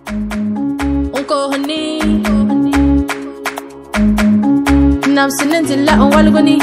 unkohni namsinin dilla walguni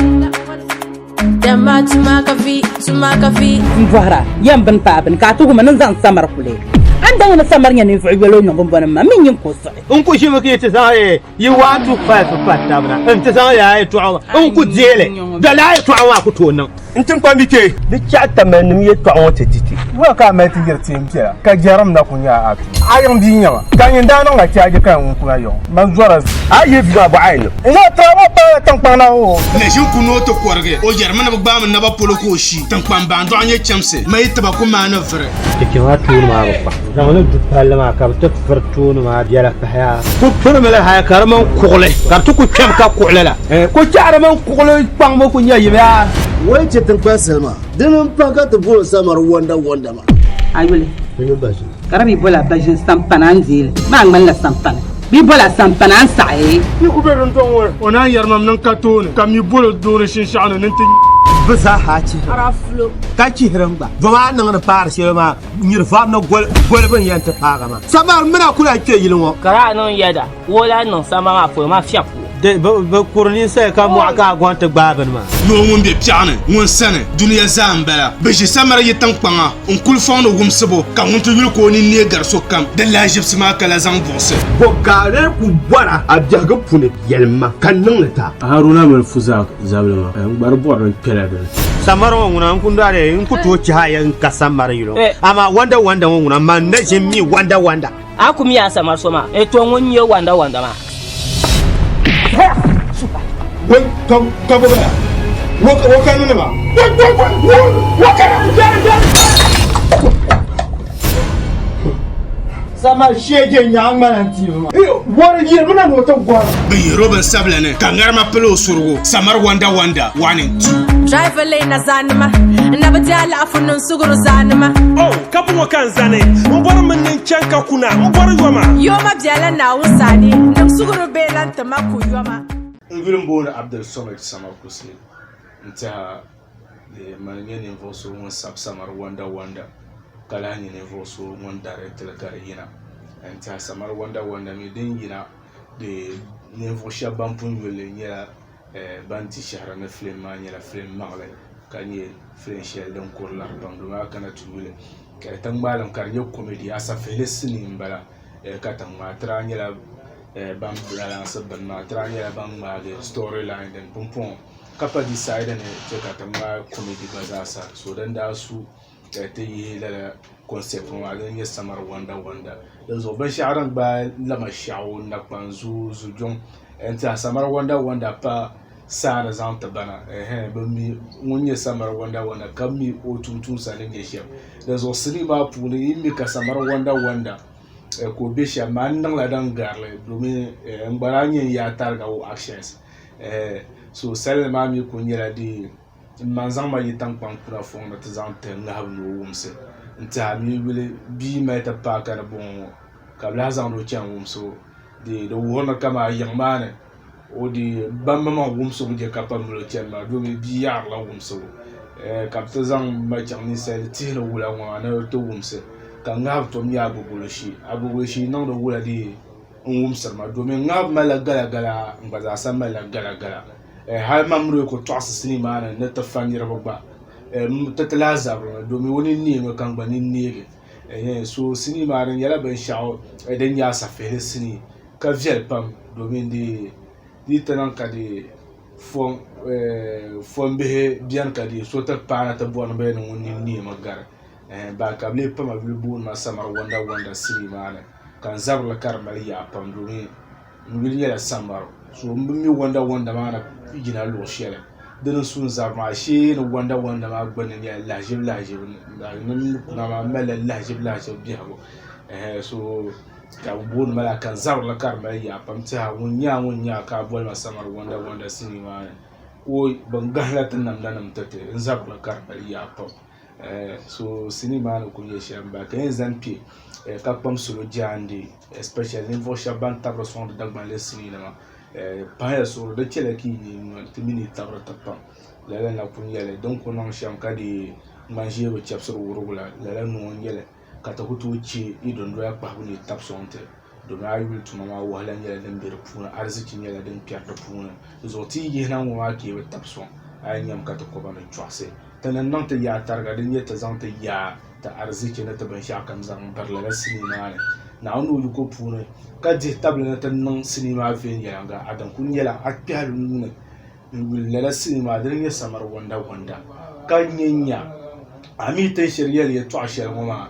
dama tumaka fi mvara yamban paben ka tugu manan zan samar kule anda na samar nya ni fuibelo no bombona ma min yin koso unku shi muke ta sai yi watu fa ta bana in ta sai ya to unku jele da la to awa ku to nan in tin kwa mike duk ya ta man ni to awa ta titi wa ka mai tin yerti mkira ka jaram na kunya atu ayam dinya ka yin da nan ga ta ga kan unku ayo man zora ayi biga ba ayin ina ta wa pa tan pana o ne shin kuno to korge o jarma na ba mun na ba polo ko shi tan kwan ba ndo anye chamse mai ta ba ku ma na fere ke wa tu ma ba zamanin duk halama ka ta farto ma biya ka haya ko fur mala haya karaman kugule kar tu ku kem ka kuglela ko karaman kugule pang mo ku nya yiba wai ce tan fasalma dinin faka ta bolo samar wanda ma ayule ni ba shi karabi bola bajin sampanan zil ma ngman la sampan bi bola sampanan sai ni ku be ron ton wor ona yarmam nan ka tone kam mi bolo dore shin sha'anu nan tin bisa haci raflo ka ci hiran ba ba nan na fara shi ma nyirfa na gol ban yanta fara ma samar muna kula ke yilin wo kara non yada wola non sama ma fo ma fiapo de ba kurni sai ka mu aka gwanta gbaban ma no won be piane won sane duniya zambala be je samara yitan kwanga on kul fondo wumsebo ka won to yul ko ni ne garso kam de la jibs ma kala zan bonse bo gare ku bora a jaga pune yelma kan nan ta haruna mal fuza zablama bar bor pela samaro nguna nkundare nkuto ci hayan ka samara yilo ama wanda nguna man na jimi wanda akumi ya samar soma e to ngonye wanda ma wai ka ba waka nuna ba waka sama shege nyang malanti ma wani yir muna no ta gwara be roban sablane kangar ma pelo surgo samar wanda 1 and 2 driver lane na zanima na batala afunun suguru zanima oh kabu wakan zane mbor min chanka kuna mbor yoma biala na usani nam suguru belan tamaku yoma ngulum bon Abdul Samad samar kusi nta de manye ne voso won sab samar wanda kala ni ne voso won direct la karina nta samar wanda mi din yina de ne vo shaban pun wele nya banti shahra na film ma nya la film magle kanye frenchel don kurla bandu ma kana tuule ka tan malam karye comedy asa felisini mbala ka tan ma tra nya la bam balance ban ma trani la bam ma storyline den pompon kapa decide ne ce ka tamba comedy bazasa so dan da su ta yi la concept ma dan ya samar wanda da zo ban sharan ba la ma shawo na panzu zujon enta samar wanda pa sana zanta bana ban mi munye samar wanda kan mi otutun sanin ya shi da zo sini ba puni mi ka samar wanda ko bisha man nan la dan garle domin ngbaranye ya targa o actions so selma mi ko nyela di manzan ma yitan kwan kura fon na tazan te ngab no wumse nta mi wile bi meta pa ka bon ka blazan do chan wumso de do wona kama yangmane o di bamba ma wumso je ka pa mlo chan ma do bi yar la wumso ka tazan ma chan ni sel ti no wula wa na to wumse ka ngab to mi abugoshi nan da wula di wumsar ma domin ngab mala gala ngbaza san mala gala har mamru ko to asini ma na ta fanyira babba ta talaza domin wani ne kan gbani ne so sini ma ran yala ban sha'o idan ya safe sini ka viel pam domin di tanan ka di fon be biyan ka di so ta pana ta bon be no wani ne magara ba ka ble pama ble bu ma samar wanda sini ma na kan zabla karmal ya pam domin ngil yala samar so mi wanda ma na gina lo shele dan sun zarma shi no wanda ma gbanin ya lajib nan na ma mala lajib biya go so ka bu mala kan zabla karmal ya pam ta wunya ka bol ma samar wanda sini ma o ban gahlatan nan tate zabla karmal ya pam so sinima no kunye shamba kan zampi ka pam solo jandi especially vo shaban tabro son de dagban le sinima pa ya solo de chele ki ni timini tabro tapam la na kunye le donc on sham ka di manger o chapsur wurugula la no ngele ka ta hutu ci idon doya kpabu ne tabsonte domin ayyul tuma ma wahala nyala din bir puna arziki nyala din piyar da puna zo ti yi nan wa ke wa tabson ayyam ka ta ko ba ne chwase tanan nan ta ya targa din ya ta zan ta ya ta arziki na ta ban sha kan zan barla sinima ne na wani ko puna ka je tabla na ta nan sinima fe ya ga adan kun yala akiyar nuna willa sinima din ya samar wanda kan yanya ami ta shirya ya to ashir kuma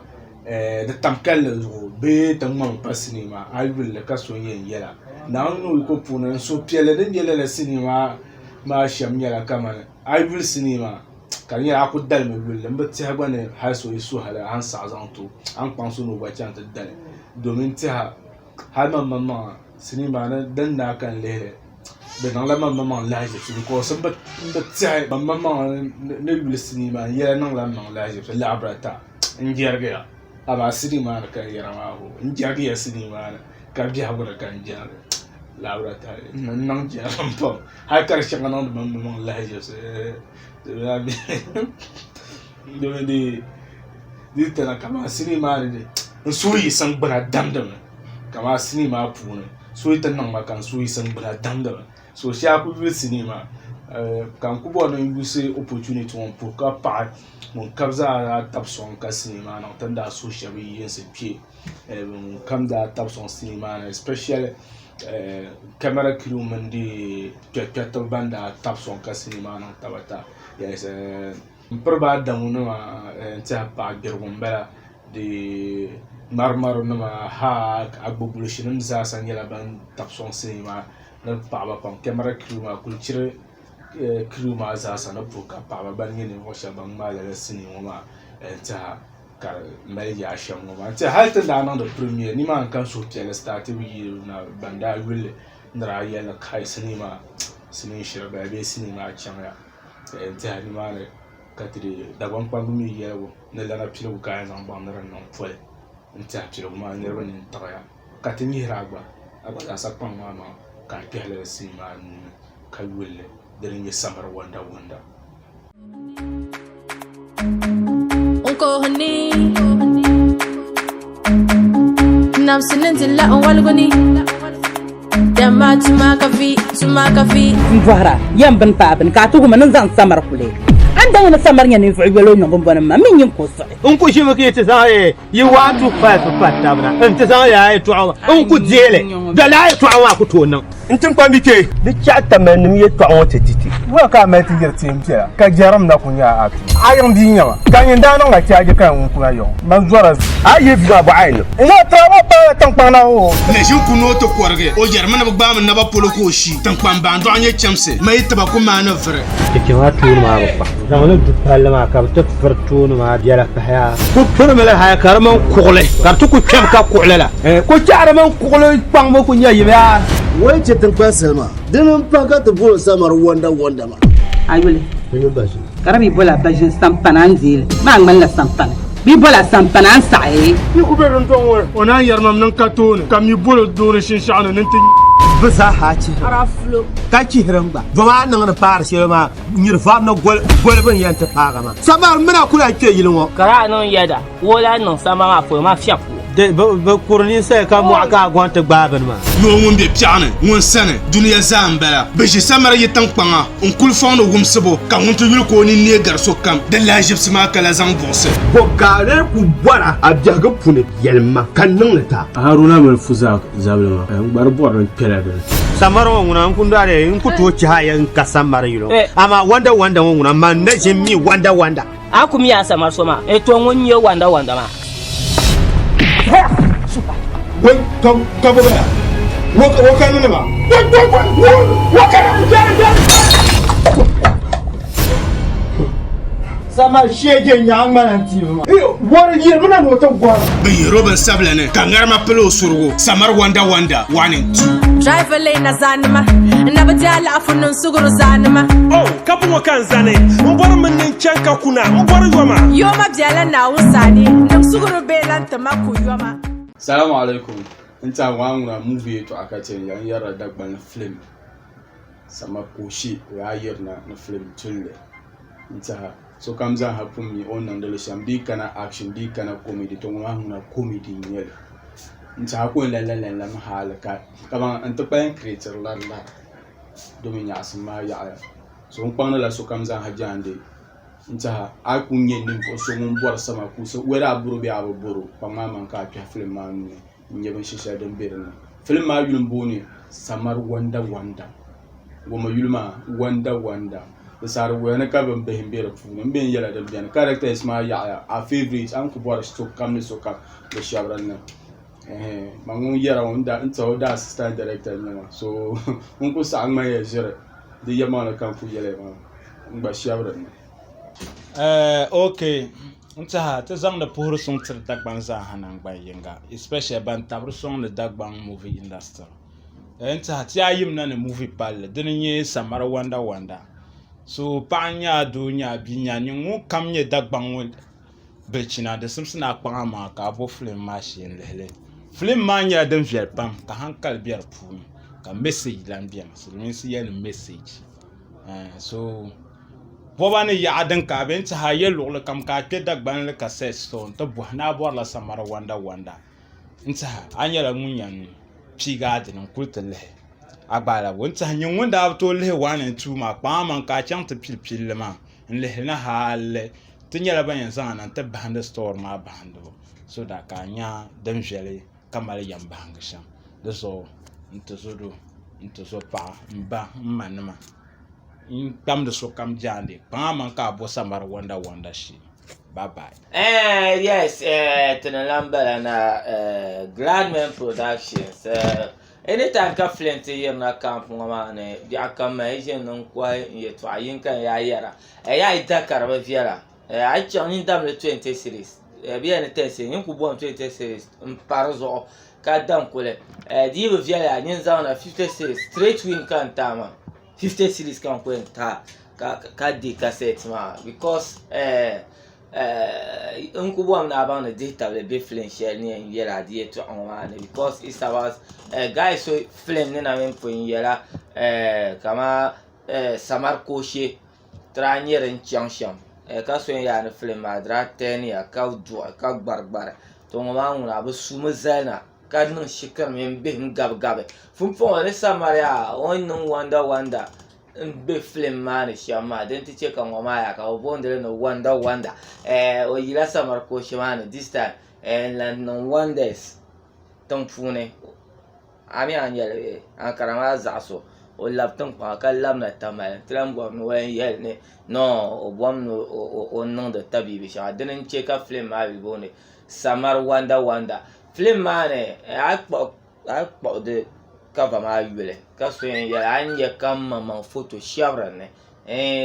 da tamkal zo be ta man pasinima ayyul ka so yin yala na wani ko puna so piele din yala la sinima ma sham yala kama ayyul sinima kan ya aku dal me willa mbati ha bane ha so isu hala an sa zanto an kwanso no ba can ta dal domin ta ha mamma sinima na dan na kan lele da nan la mamma laje su ko san ba ta mamma ne willa sinima yala nan la mamma laje su labrata injerga aba sinima na kan yara ma ho injerga sinima na ka biya gura kan jar labrata nan jaran pa ha karshen nan mamma laje su di tana kama sinima ne suyi san bana damdam kama sinima pune suyi tan nan makan suyi san bana damdam so sha ku bi sinima kan ku bo no use opportunity on pour ka pa mon kabza tabson ka sinima na tanda so shabi yin se pie kam da tabson sinima na special camera crew mandi to banda tabson ka sinima na tabata yes perba damuno ta pa gerwombela de marmaro na ha agbobulshin za san yala ban tapson sinima na pa ba pam camera crew ma kulchire crew ma za san na buka pa ba ban yin ho sha ban ma la sinima ma ta ka mai ya shan ma ta halta da nan da premier ni ma kan so tele start wi na banda wille ndra yala kai sinima sinin shirba be sinima can ya ta ni ma ne katri da ban kwangu mi yewo ne la na pilo ka zan ban ran non fole nta pilo ma ne ran ni taya katini ragba aba sa kwan ma ma ka kele sinima ka wille darin ya samar wanda unko hani nafsinin zilla walguni dama tuma kafi mvara yambin pabin ka tugu manan zan samar kule an dan na samar nya ne fu welo nyon bon ma min yin ko sai in ku shi muke ta sa yi watu fa fatta bana in ta sa ya yi to in ku jele da la yi to awa ku to nan in tin kwambi ke duk ya ta men mi to awon te titi wa ka mai tin gerti mpiya ka jaram na kunya atu ayon di nyama kan yin da nan ga ta kan ku ayo man zora ayi bi ba ayi ina ta ba ba tan pana o ne shi ku no to korge o jarman na ba mun na ba polo ko shi tan kwan ban do anye chamse mai ta ba ku ma na fere ke wa tu ma ba zamanin duk halama ka ta farto ma diala ka haya ku fur mala haya karman kule kartu ku kem ka kulela ko jaraman kule pang mo ku nya yiba wai ce tan Salma dinin faka ta bula samar wanda ma ayule karabi bola bajin sampanan zil ma ngman la sampan bi bola sampanan sai ni ku be ron ton ona yarmam nan ka to ne kam yi bolo dore shin sha'ana nan tin bisa haci araflo kaki hiramba bama nan na fara shi ma nyirfa na gol ban yanta faga ma samar muna kula ke yilin kara non yada wola non sama ma fo ma fiafu de ba kurni sai ka mu aka gwanta gbaban ma no mun be piane mun sane duniya zambala be je samara yitan kpanga on kul fond wumsebo ka mun to yul ko ni ne garso kam de la jibs ma kala zan bonse ko gare ku bara abjaga pune yelma kan nan ta haruna mal fuza zablama bar boran pelade samaro nguna kun dare in ku to ci hayan ka samara yiro amma wanda nguna man na jimi wanda akumi ya samar soma to ngonye wanda ma wai ka ba waka nuna ba waka sama shegen ya manan tiba wani yi muna wata gwara bai roban sabla ne kangar ma pelo surgo samar wanda 1 and 2 driver lane na zanima na bajala afunun suguru zanima oh kabu kan zane mbor min nin canka kuna mbor yoma biala na usani nam suguru belan tamaku yoma. Assalamu alaikum. Inta wanguna movie to akatin yan yara dagban film. Sama koshi ya yirna na film tulle. Inta so kam za ha pumi on nan dole sham bi kana action bi kana comedy to ma huna comedy nyel nta ko la halaka kama an to pan creator la domin ya asma ya so on la so kam za ha jande nta a kunye nim ko so mun bor sama ku so wera buru bi aburu pama man ka ta film ma ni nyeben shisha don birna film ma yulum boni samar wanda goma yulma wanda the sar wena ka ban behin bere fu nan ben yala da biyan character isma ya a favorite an ku bor so kam ni so ka da shabran nan mangun yara wanda nta da assistant director ne so un ku sa an ma ya jira da yama na kan ku yale ma ba shabran okay nta ta zang da puru song tir dagbang za hanan ba yenga especially ban tabru song the dagbang movie industry nta ti ayim na ne movie pal dinye samar wanda so panya dunya binya nyu kam nye dagbang wol bechina de simsina kpanga ma ka bo film machine lele film manya den vier pam ka hankal biar pu ka message lan biam so means yen message so bobane ya adan ka ben ta haye lugla kam ka ke dagban le ka sesto to bo na bo la samara wanda nta anyala munyan piga din kultele agbala wonta nyin wanda to le 1 and 2 ma pa man ka chang te pil ma le na hal tinyala ban zana ta band store ma bando so da ka nya dan jele kamar yan bangisha da so nto so pa mba manama in kam da so kam jande pa man ka bo samar wanda shi bye bye yes tenalamba na Gladman Productions anytime ka flint here na camp ngama ne dia kam je non kwa ye to ayin kan ya yara ya ida karaba viara a chani dam le 20 series bien intense yin ku bon 20 series parzo ka dam kule di be viara yin za na 50 series straight win kan tama 50 series kan ko ta ka di cassette ma because Unkubu na about the data the be film share near yera die to on because it's about guys so film na men po yera kama samar koshe tranier chanshan ka so ya na film adra ten ya ka du ka barbar to ma una bu suma zana ka nun shikar men be gab fun fo ne samaria on non wanda be film man shama den ti check on ma ya ka obondele no wanda o yila samar ko shama this time and no wonders ton fune ami anyele an karama zaso o lapton pa ka lamna tamal trambo no yel ne no o bom no o non de tabibi sha den check a film ma bi bone samar wanda film man akpo de kava ma yule ka so ya anye kam ma photo shabra ne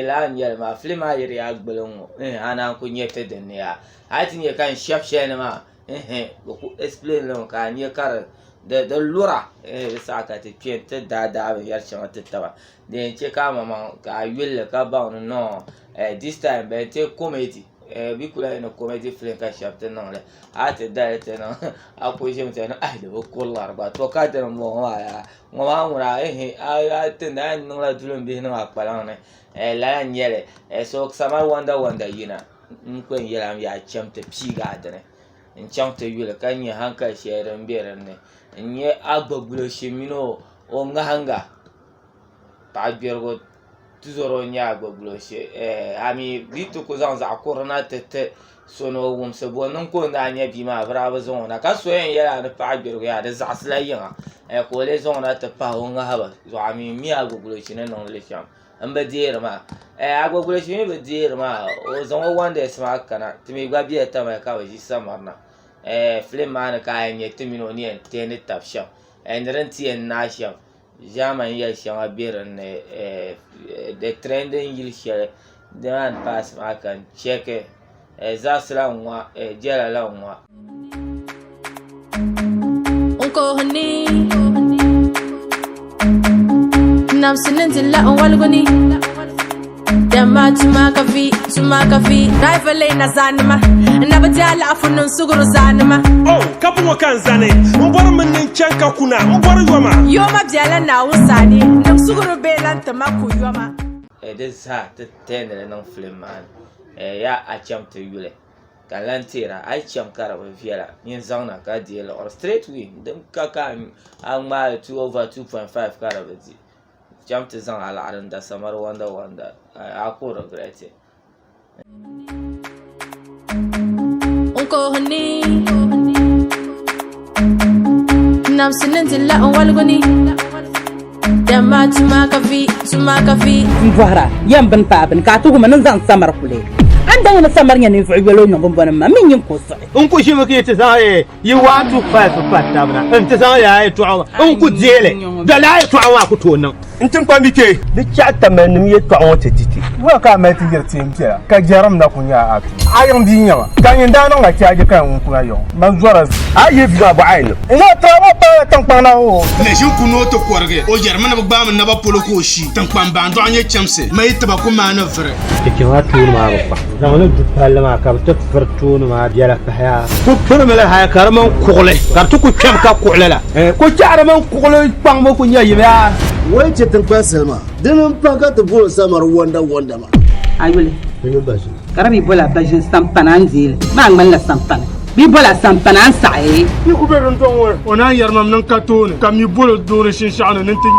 la anye ma film ayri agbelon ana ko nyete den ya atinye kan shap shene ma ko explain lo ka anye kar de lura sa ka te piente da yar chama tetawa de che ka ma ka yule ka ba no this time be te comedy bi kula no comedy film ka shap te no le ate da te no ako je mte no ai de ko lar ba to ka te mo wa ngura a te na no la dulum bi no akpala ne la nyele so sama wanda yina nkwen yela ya chamte piga adene nchamte yule kanye hanka shere mbere ne nye agbagbulo shimino o ngahanga ta biergo tuzoro nya agbagbulo she ami bitu ko zanza akorna tete sono wum se bonon ko ndanya bi ma brava zona ka so yen yela ne pa biergo ya de zasla yin ko le zona te pa o ngahaba zo ami mi agbagbulo shine non le sham amba diere ma agbagbulo shine be diere ma o zongo wande sma kana timi gba bi eta ma ka waji samarna film man ka yen timino ni en tene tafsham enrenti en nasham zaman ya shama biran the trending yil share the man pass ma kan check zasla nwa jela la nwa unko hani namsinin zilla walgoni dama tumakafi rifle na zanima na bajala afunun suguru zanima kabu kan zane mbor min chanka kuna mbor yoma biala na usani nam suguru belan tamaku yoma this ha te tenere non film man ya a cham te yule kalantera ai cham kara ba fiala yin zauna ka diela or straight way dum kaka an ma 2 over 2.5 kara ba ji cham te zan ala aran da samar wanda a ko regret unko hani nam sinin dilla walguni dama tuma kafi mvara yamban paban ka tugu manan zan samar kule an dan na samar nya ne fu'ibalo no bombon ma min yin kosa unku shi muke ta sai yi watu fa ta bana in ta sai ya to unku jele da la to awa ku to nan in tin kwa mike di chatta men mi to awon titi wa ka mai ti yirtin kira ka jaram na kunya atu ayon di nyawa kan yin da nan ga tiaje kan un kuna yo man zuwa ayi biga ba ayin ina ta wa pa tan pana o ne shin kuno to kwarge o jarma na ba mun na ba polo ko shi tan kwan ba ndo anye chamse mai ta ba ku ma na fere ke wa tu ma ba zamanin du palma ka ta fartu ma diala ka haya ku fur mala haya karaman kugle kartu ku kyam ka kulela ko jaraman kugle pang mo ku nya yiba wai ce tan fasalma dinin faka ta bolo samar wanda ma ayule ni ba shi karabi bola bajin sampana anzil ma ngman la sampana bi bola sampana an sai ni ku be ron ton wor ona yarmam nan ka tone kam mi bolo dore shin sha'ana nan tin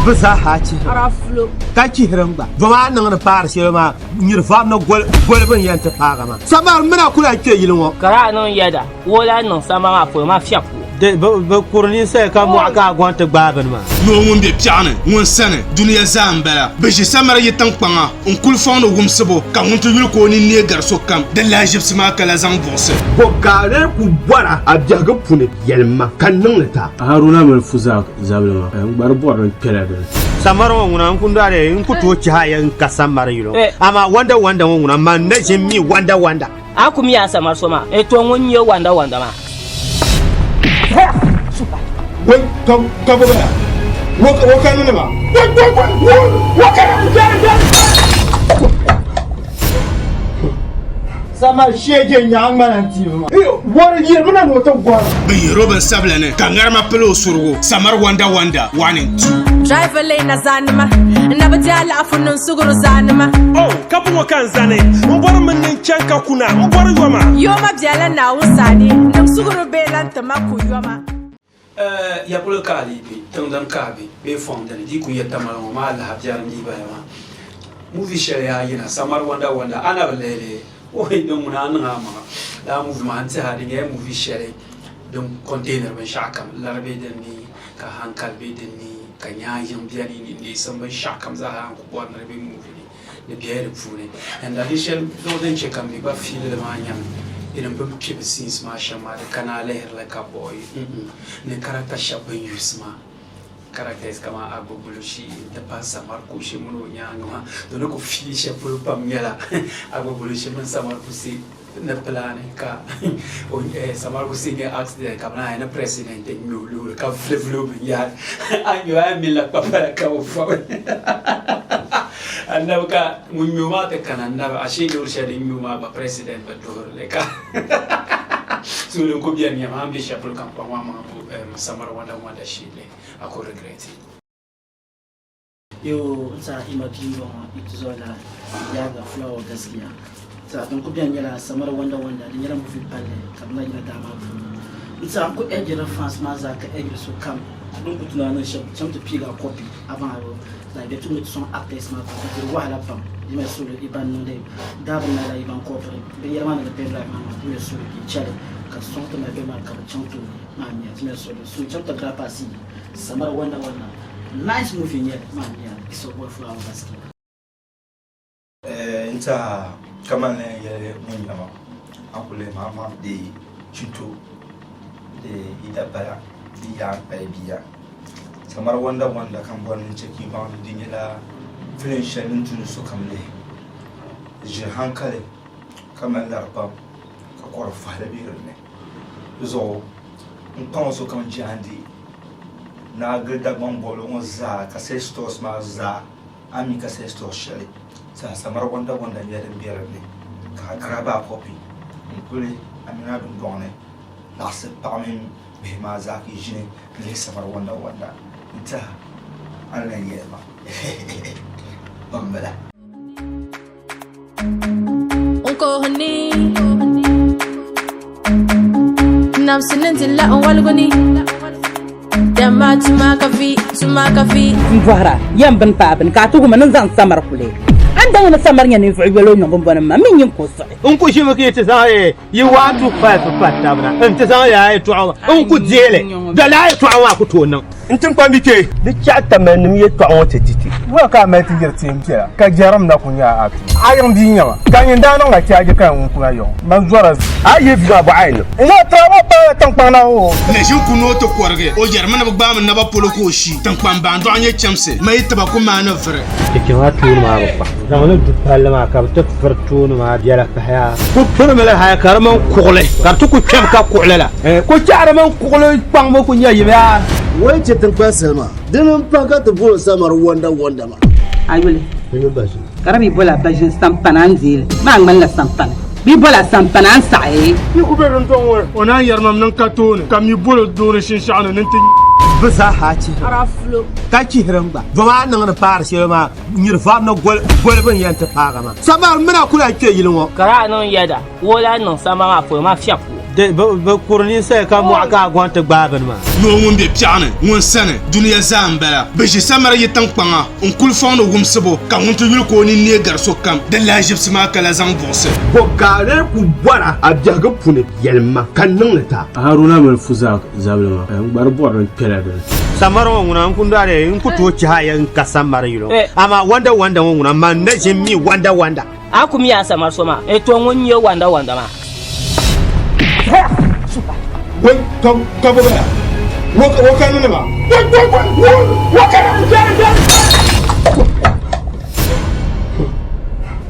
bisa haci raflo ka ci hiramba bama nan na fara shi ma nyirfa na gol ban yanta faga ma samar muna kula ke yilin wo kara non yada wola non sama ma fo ma fiapu de ba kurni sai ka mu aka gwanta gbaban ma no won be piane won sane duniya zambala be je samara yitan kpanga on kul fondo wumsebo ka won to yul ko ni ne garso kam de la jibs ma kala zang bonse ko gare ku bora a jaga pune yelma kan nan ta haruna mal fuza zabulma gbar bor pela de samaro nguna nkundare nkuto ci haya ka samara yilo ama wanda nguna man na jimi wanda akumi ya samar soma to ngonye wanda ma wai ka ba wo ka nuna ba wo ka sama shege nyang mananti ma wani yir muna no ta gwara be roban sablane kangarma pelo surgo samar wanda 1 and 2 driver lane na zanima na bajala afunun suguru zanima oh kabu wakan zane mbor min nin chanka kuna mbor yoma yoma biala na usani nam suguru belanta maku yoma ya bulu kali bi tungdam kabi be fondani di ku yetta malama ma Allah habjaram di bayama movie sharia yana samar wanda ana balele o hidon muna nan ma da movie ma anta hadin ya movie sharia don container ban shakam larbe da ni ka hankal be da ni ka nyayin biyani ni ne san ban shakam za ha ku wannan be movie ne biyar fune and addition do den check am ba feel da ma nyam idan ba ke scenes ma shama da kana lahir like a boy ne karata shaban yusma karata is kama agogulushi da ba samar ko shi mun nya ngwa to ne ko fi she pul pam yala agogulushi mun samar ko si na plan ka o samar ko si ne accident ka na na president nyulu ka flevlo ya anyo a mila papa ka o fa annabka mun yuma ta kananda ashe da urshadin yuma ba president ba dor leka sulun ko biyan ya ma ambi shapul kan pa ma samar wanda shi ne ako regret yo sa imaki ba ita zo da ya ga flow gaskiya sa don ko biyan yara samar wanda da yara mu fi palle kabla yara da ma ita ko ejira fans ma za ka ejira so kam don ku tunanin shi ta piga copy avant like the two son actors ma ko dir wala pam dime sulu iban no de dabar na la iban ko be yama na pe la ma dime sulu ki chale ka son to ma be ma ka chanto ma mi dime sulu su chanto gra pasi samar wanda nice movie ne ma mi so bo flower basket inta kaman ne ya mun yama akule mama de chito de ida bara di ya biya samar wanda kan gwanin ciki ba wani dingila filin shanin tunu su kamle ji hankali kamar larba ka kwarfa da birin ne zo in kan wasu kan ji handi na gada bambolo wa za ka sai stores ma za ami ka sai stores shari sa samar wanda ne da biyar ne ka graba copy in kule amina dun done na se pamin be ma za ki jine ne samar wanda ita Allah ya ba bambala kohni namsinin tilla walguni dama tumaka fi mvara yambin pabin ka tugu manan zan samar kule anda wani samar nya ne fu'ibelo nyon bon ma min yin ko sai in ku shi muke ta sai yi watu fa ta bana in ta sai ya to in ku jele da la to wa ku to nan in tin kwambi ke duk ya tamanin ya to wata titi wa ka mai tin girti mkira ka jaram na kunya atu ayon di nyama kan yin da non ga tiaje kan un kunya yo man zora ayi fi ba ayin ina ta ba ba tan pana o ne shin kuno to korge o jarman na ba mun na ba polo ko shi tan kwan ba ndo anye chamse mai ta ba kuma na fere ke wa tu ma ba zamanin duk halama ka ta farto ma diala fa haya ku furu mala haya karman kugle kar tu ku kem ka kulela ko jaraman kugle kwang mo kunya yiba wai ce tan kwasalma dinin faka ta bolo samar wanda ma ayule ne ba shi karabi bola bajin sampanan zil ma ngman la sampana bi bola sampanan sai ni ku be ron ton wor ona yarmam nan ka tone kam mi bolo dore shin sha'ana nan tin bisa haci araflo ka ci hiramba zama nan na fara shi ma nyirfa na gol ban yanta faga ma samar muna kula ke yilin wo kara non yada wola non sama ma fo ma fiapo de ba kurni sai ka mu aka gwanta gbaban ma no won be piane won sane duniya zambala be je samara yitan kwanga on kul fondo wumsebo ka won to yul ko ni ne garso kam de la jibs ma kala zan bonse ko kare ku bora a jaga pune yelma kan nan ta haruna mal fuza zablama bar boran pela de samara wona kun dare in ku to ci hayan ka samara yiro amma wanda wona man na jimi wanda akumi ya samar soma to won ye wanda ma wai ka ba wa ka nuna ba wa ka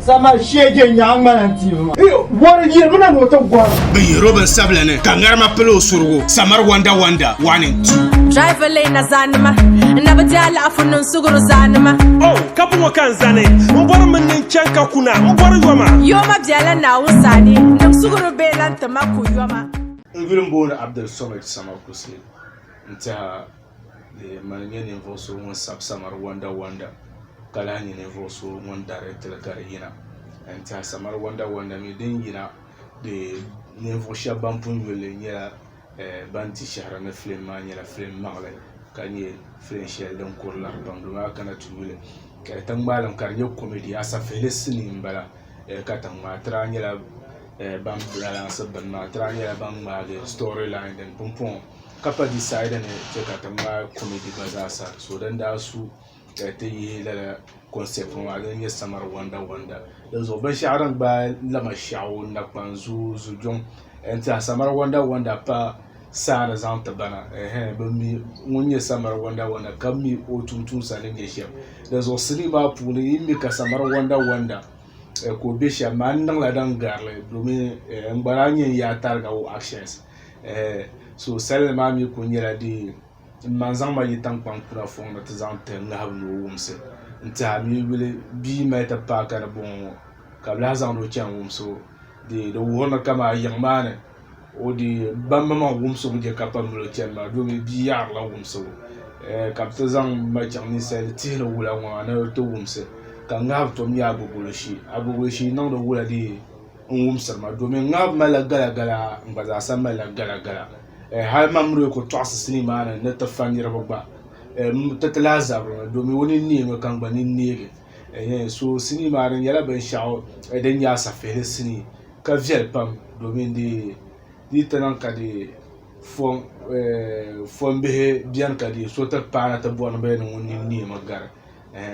sama shegen ya ngana ti ma wani yi muna no ta gwa be roban sablane kangar ma pelo surgo samar wanda 1 2 driver lane zanima na bajala afunun suguru zanima oh kabu kan zane mbor min nin chanka kuna mbor yoma yoma jala na usani nam suguru belan tamaku yoma Ngilum bona Abdul Somad Samar Kusel nta de manyen invoso won sab Samar wanda kala ni invoso won direct la karina nta Samar wanda mi dingina de invoso bampun wele nya banti shahra na film ma nya la film magle kanye French don kurla banduma kana tuwele ka tambalam karyo comedy asa felesini mbala ka tamatra nya la bam balance ban ma tranya bam ma the storyline den pompon kapa decide ne che katamba comedy bazasa so dan da su ta yi la concept ma ga ne samar wanda dan zo ban sha'aran ba lama sha'u na kwanzu zujon enta samar wanda pa sana zanta bana ban mi munye samar wanda kam mi o tuntun sanin ge shem dan zo sinima puni mi ka samar wanda ko bisha man nang la dan garle domin mbaranye ya targa o actions so selma mi ko nyela di manzang ma yitan kwan kuna fon na tazante ngabno wumse nta mi wile bi meta pa kana bon ka blazan do chan wumso de do wona kama yangmane o di bamma wumso je kapam lo chan ma domin bi yar la wumso ka tazang ma chan ni sel tino wula wana to wumse kan ngab to mi abubushi nan da wula di wumsar ma domin ngab mala gala mbaza san mala gala har mamru ko to sinima na ta fanira babba tatlaza domin wani ne kan bani ne so sinima ran yala ban sha'o idan ya safe sini ka fiel pam domin di tanan ka di fon be biyan ka di so ta pana ta bon be no ni magara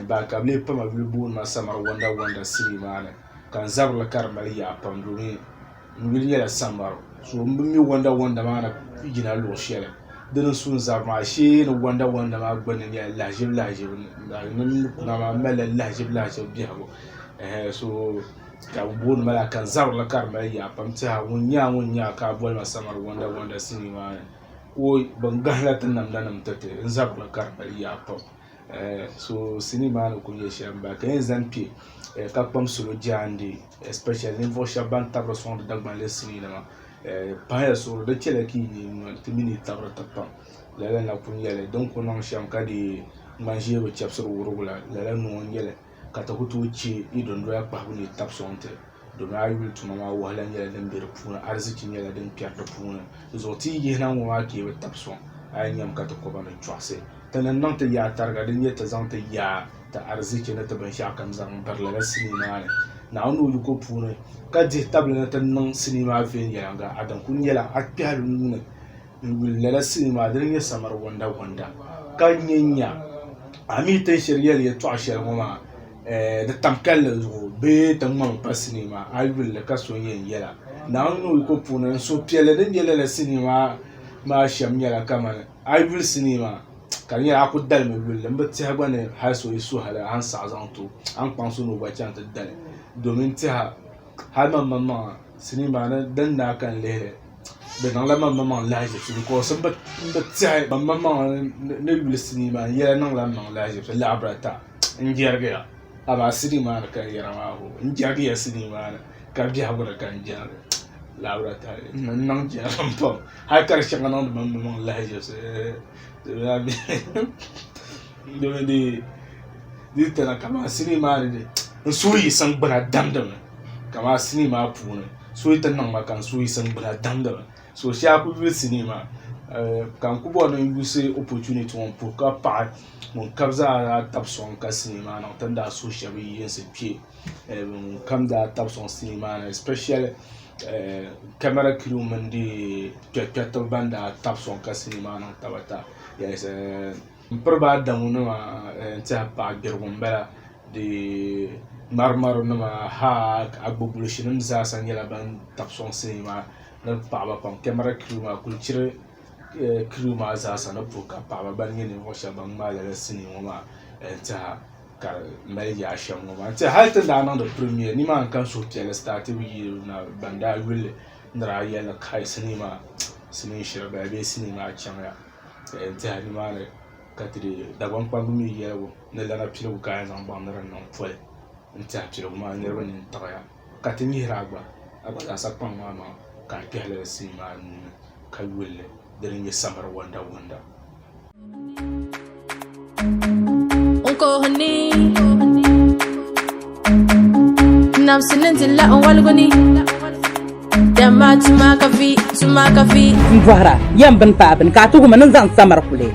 ba ka ble pama ble bun ma samar wanda sinima ne kan zabla karmali ya pam domin ngil yala samar so mi wanda ma na gina lo shele dan sun zarma shi ne wanda ma gbanin ya lajib nan na ma mala lajib biya so ka bun mala kan zabla karmali ya pam ta wunya ka bol ma samar wanda sinima ne o ban gahlatin nan danam tate zabla karmali ya pam so sinima no kunye shamba kan zampi ka pam solo jandi especially in vosha ban tabro son de dagban le sinima pa ya so de chele ki ni timini tabro tapam la na kunye le donc on sham ka di manger o chapsur wurugula la no nyele ka ta hutu chi idon do ya pa ni tapsonte domin a yuli tuma maa wahala nyɛla din be di puuni arziki nyɛla din kpɛri di puuni zuɣu ti yi yihina ŋɔ maa kee bi tabi sɔŋ a yi nyɛm ka ti kɔba ni chɔɣisi ti ni niŋ ti yaa tariga din nyɛ ti zaŋ ti yaa ti arziki ni ti binshaɣu kam zaŋ biri lala sinii maa ni naawuni o yugo puuni ka dihi tabili ni ti niŋ sinii maa viɛnyɛlinga adam ku nyɛla a kpɛhili nuuni n yuli lala sinii maa din nyɛ samari wanda wanda ka nya a mi tin shiri yɛli yɛltɔɣa shɛli ŋɔ maa di tam kalli zuɣu bee ti ŋmaŋ pa sinii maa a yulli ka so yɛn yɛla naawuni o yugo puuni n so piɛlli din nyɛ lala sinii maa shɛm nyɛla kamani a yuli sinii maa ka di nyɛla a ku dalimi yulli n bi tiha gba ni hali so yi suhali an saɣa zaŋ to an kpaŋ so ni o gba chaŋ ti dali domin tiha hali maŋmaŋa sinii maa ni din naa kan lihili di niŋla maŋmaŋ laazibsi because n bi tihi maŋmaŋ ni yuli sinii maa yɛla niŋla maŋ laazibsi laɣabira ta n jɛrigiya amaa sinii maa ni kan yɛra maa ho n jɛrigiya sinii maa ni ka biɛhagu ni kan jɛrigi laɣabira ta n niŋ jɛrim pam hali ka di shɛŋa niŋdi maŋmaŋ laazibsi domin di tana kamaa sinii maa ni n so yi san gbina damdimi kamaa sinii maa puuni so yi ti niŋ ma kan so yi san gbina damdimi so shɛli ku yuli sinii maa kan ku bɔri ni yusi opportunity ŋɔ puhi ka paɣa ŋun kabi zaa tabi sɔŋ ka sinii maa niŋ tin daa so shɛba yinsi kpe ŋun kam daa tabi sɔŋ sinii maa ni especially camera crew mini di kpɛkpɛtiba ban daa tabi sɔŋ ka sinii maa niŋ tabata n piri ba adamu nima n tiɛha paɣa gbirigu n bala di ŋmarimari nima ha agbobulisi nim zaasa nyɛla ban tabi sɔŋ sinii maa ni paɣaba pam camera crew maa kuli chiri crew maa zaasa ni puhi ka paɣaba ban nyɛ ninvuɣu shɛba ban ŋmaai lala sinii ŋɔ maa n tiɛha ka mali yaa shɛm ŋɔ maa n tiɛha hali ti daa niŋdi premier ni maa n kan suhupiɛlli starti bi yi na ban daa yulli ni daa yɛli kai sinii maa sinii shiri bala bee sinii maa chaŋya n tiɛha ni maa ni ka ti di Dagban kpambi mi yɛligu ni lana piligu ka zaŋ baŋ ni di niŋ poli n tiɛha piligu maa niriba ni taɣaya ka ti nyihiri agba zaasa kpaŋ maa maa ka a kpɛhili sinii maa nuuni ka yulli di ni nyɛ samari wanda wanda unkohni namsinin tilla walguni dama tuma kafi mvahra yan bin paabin ka tugu manin zan samar kule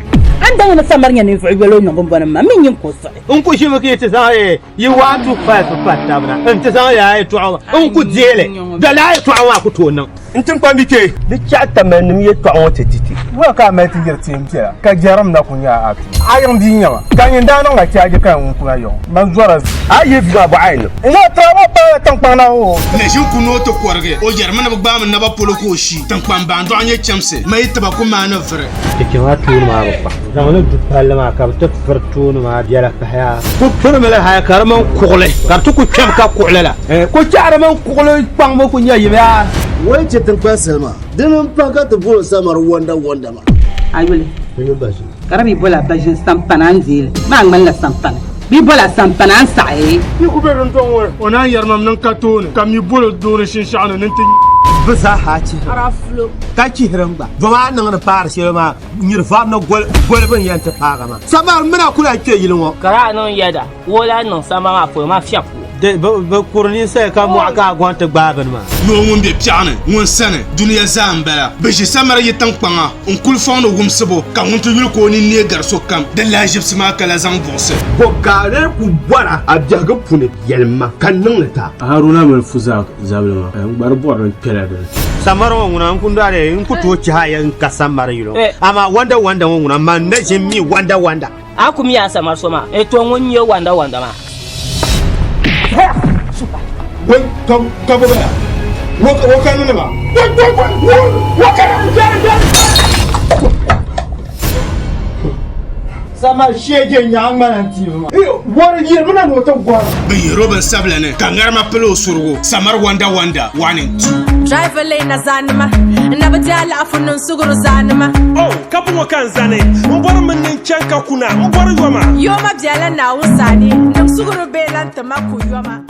an dan yana samar nya ni fu welo no bon bon ma min yin ko so in ku shi muke ta sai yi wa tu fa ta bana in ta sai ya to in ku jele da la to awa ku to nan in tin kwa mike di chatta men mi to an wata titi wa ka mai ti yirti mkira ka jaram na kunya atu ayan di nyama kan yin da nan ga tiaje kan un kuna yo man zora ayi fi ba ayin ina ta wa pa tan pana o ne shin ku no to korge o jarma na ba mun na ba polo ko shi tan kwan ba ndo anye chamse mai ta ba ku ma na fere ke wa tu ma ba zaman du palla ma ka ta fartu ma diala ka haya ku fur mala haya karaman kugle kar tu ku kem ka kulela ko jaraman kugle pang mo ku nya yiba wai ce tan kwasalma dinin faka ta bolo samar wanda ma ayule bin bashi karabi bola bajin sampana anzil ma ngman la sampana bi bola sampana an sai ni ku be ron ton ona yarmam nan ka tone kam mi bolo dore shin sha'anu nan tin bisa haci araflo ta ci hiramba bama nan na fara shi ma nyirfa na golban yanta faga ma samar muna kula ke yilin wo kara non yada wola non sama ma fo ma fiapu de ba kurni sai ka mu aka gwanta gbaban ma no mun be piane mun sane duniya zambala be shi samar yi tan kpanga un kul fondo gumsebo ka mun to yul ko ni ne garso kam de la jibs ma kala zan bonse ko gare ku bora a jaga pune yelma kan nan ta haruna mal fuza zabulma bar bor pela samar wa nguna kun dare in ku to ci hayan ka samar yiro amma wanda nguna man na jimmi wanda akumi ya samar soma to ngonye wanda ma wai ka ba waka nuna ba waka sama shege nyang mananti ma wani yir muna no ta gwara bi roban sabla ne kangar ma pelo surgo samar wanda 1 and 2 driver lane na zanima na bajala afunun suguru zanima oh kabu kan zane mbor min chanka kuna mbor yoma yoma biala na usani nam suguru belanta maku yoma